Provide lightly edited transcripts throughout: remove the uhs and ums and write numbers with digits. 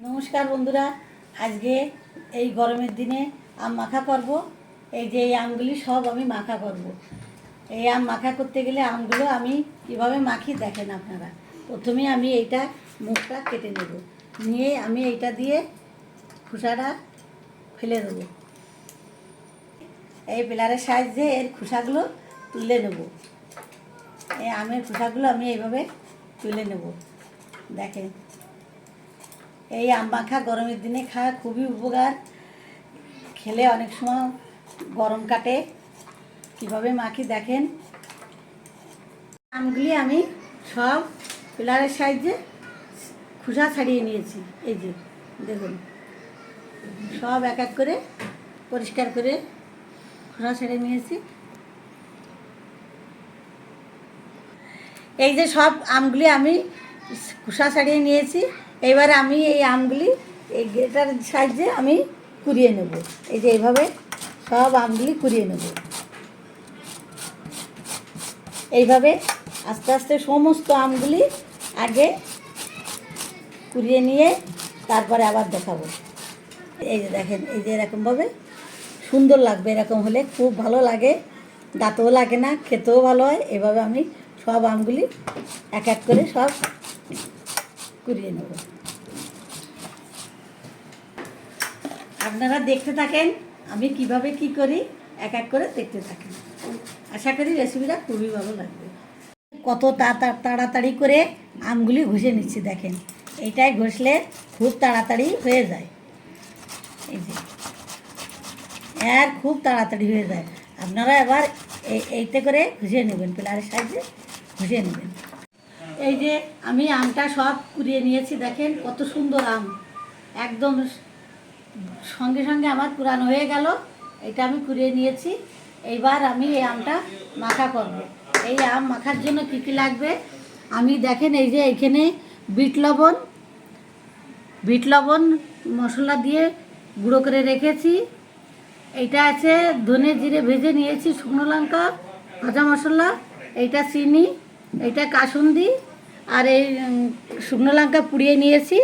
নমস্কার বন্ধুরা, আজকে এই গরমের দিনে আম মাখা করব। এই যে এই আমগুলি সব আমি মাখা করব। এই আম মাখা করতে গেলে আমগুলো আমি কিভাবে মাখি দেখেন আপনারা। প্রথমে আমি এইটা মুখটা কেটে নেব, নিয়ে আমি এইটা দিয়ে খোসাটা ফেলে দেবো। এই পিলারের সাহায্যে এর খোসাগুলো তুলে নেব। এই আমের খোসাগুলো আমি এইভাবে তুলে নেব। দেখেন, এই আম মাখা গরমের দিনে খাওয়া খুবই উপকার। খেলে অনেক সময় গরম কাটে। কীভাবে মাখি দেখেন। আমগুলি আমি সব পিলারের সাহায্যে খোসা ছাড়িয়ে নিয়েছি। এই যে দেখুন, সব এক এক করে পরিষ্কার করে খোসা ছাড়িয়ে নিয়েছি। এই যে সব আমগুলি আমি খোসা ছাড়িয়ে নিয়েছি। এবার আমি এই আমগুলি এই গ্রেটার সাহায্যে আমি কুড়িয়ে নেব। এই যে এইভাবে সব আমগুলি কুড়িয়ে নেব। এইভাবে আস্তে আস্তে সমস্ত আমগুলি আগে কুড়িয়ে নিয়ে তারপরে আবার দেখাবো। এই যে দেখেন, এই যে এরকমভাবে সুন্দর লাগবে। এরকম হলে খুব ভালো লাগে, দাঁতও লাগে না, খেতেও ভালো হয়। এভাবে আমি সব আমগুলি এক এক করে সব কুড়িয়ে নেব। আপনারা দেখতে থাকেন আমি কিভাবে কি করি, এক এক করে দেখতে থাকেন। আশা করি রেসিপিটা খুবই ভালো লাগবে। কত তাড়াতাড়ি করে আমগুলি ঘষে নিচ্ছি দেখেন। এইটাই ঘষলে খুব তাড়াতাড়ি হয়ে যায়। এই যে খুব তাড়াতাড়ি হয়ে যায়। আপনারা এবার এইতে করে ঘষে নেবেন, পিলারের সাহায্যে ঘষে নেবেন। এই যে আমি আমটা সব কুড়িয়ে নিয়েছি। দেখেন কত সুন্দর আম, একদম সঙ্গে সঙ্গে আমার কুড়ানো হয়ে গেল। এটা আমি কুড়িয়ে নিয়েছি। এইবার আমি এই আমটা মাখা করব। এই আম মাখার জন্য কী কী লাগবে আমি দেখেন, এই যে এখানে বিট লবণ মশলা দিয়ে গুঁড়ো করে রেখেছি। এইটা আছে ধনে জিরে ভেজে নিয়েছি, শুকনো লঙ্কা ভাজা মশলা, এইটা চিনি, এইটা কাসুন্দি, আর এই শুকনো লঙ্কা পুড়িয়ে নিয়েছি,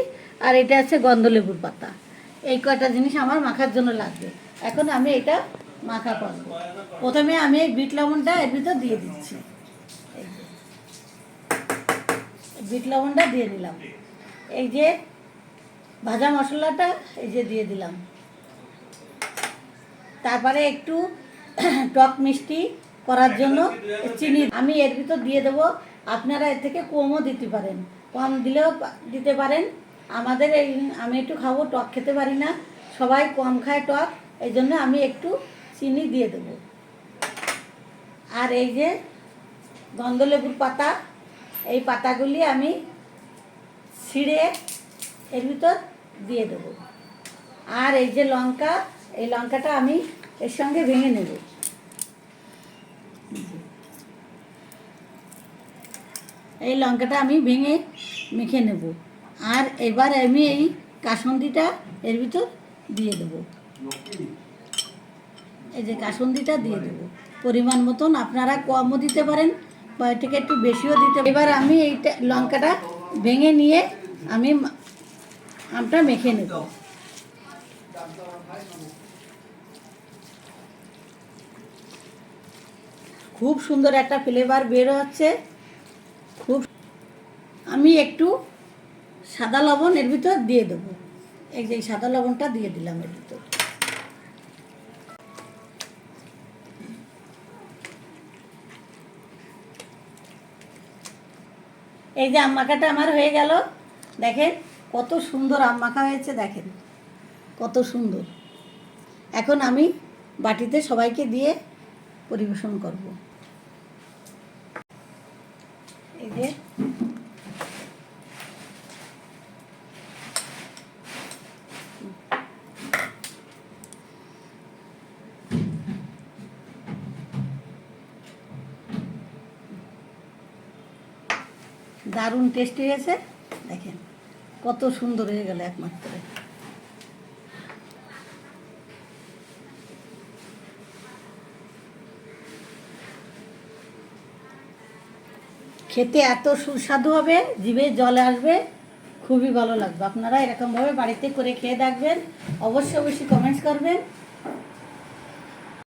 আর এটা আছে গন্ধলেবুর পাতা। এই কয়টা জিনিস আমার মাখার জন্য লাগবে। এখন আমি এটা মাখা করব। প্রথমে আমি এই বিট লবণটা এর ভিতর দিয়ে দিচ্ছি। বিট লবণটা দিয়ে দিলাম। এই যে ভাজা মশলাটা এই যে দিয়ে দিলাম। তারপরে একটু টক মিষ্টি করার জন্য চিনি আমি এর ভিতর দিয়ে দেবো। আপনারা এর থেকে কমও দিতে পারেন, কম দিলেও দিতে পারেন। আমাদের এই আমি একটু খাবো, টক খেতে পারি না, সবাই কম খায় টক, এই জন্য আমি একটু চিনি দিয়ে দেবো। আর এই যে গন্ধলেবুর পাতা, এই পাতাগুলি আমি ছিঁড়ে এর ভিতর দিয়ে দেবো। আর এই যে লঙ্কা, এই লঙ্কাটা আমি এর সঙ্গে ভেঙে নেব। এই লঙ্কাটা আমি ভেঙে মেখে নেব। আর এবার আমি এই কাসুন্দিটা এর ভিতর দিয়ে দেব। এই যে কাসুন্দিটা দিয়ে দেব পরিমাণ মতন। আপনারা কমও দিতে পারেন বা এর থেকে একটু বেশিও দিতে। এবার আমি এইটা লঙ্কাটা ভেঙে নিয়ে আমি আমটা মেখে নেব। খুব সুন্দর একটা ফ্লেভার বের হচ্ছে। খুব আমি একটু সাদা লবণ এর ভিতর দিয়ে দেবো। এই যে সাদা লবণটা দিয়ে দিলাম এর ভিতর। এই যে আম মাখাটা আমার হয়ে গেল। দেখেন কত সুন্দর আম মাখা হয়েছে, দেখেন কত সুন্দর। এখন আমি বাটিতে সবাইকে দিয়ে পরিবেশন করব। এই যে দারুণ টেস্টি হয়েছে। দেখেন কত সুন্দর হয়ে গেল একমাত্র। খেতে এত সুস্বাদু হবে, জিভে জল আসবে, খুবই ভালো লাগবে। আপনারা এরকমভাবে বাড়িতে করে খেয়ে দেখবেন, অবশ্যই অবশ্যই কমেন্টস করবেন।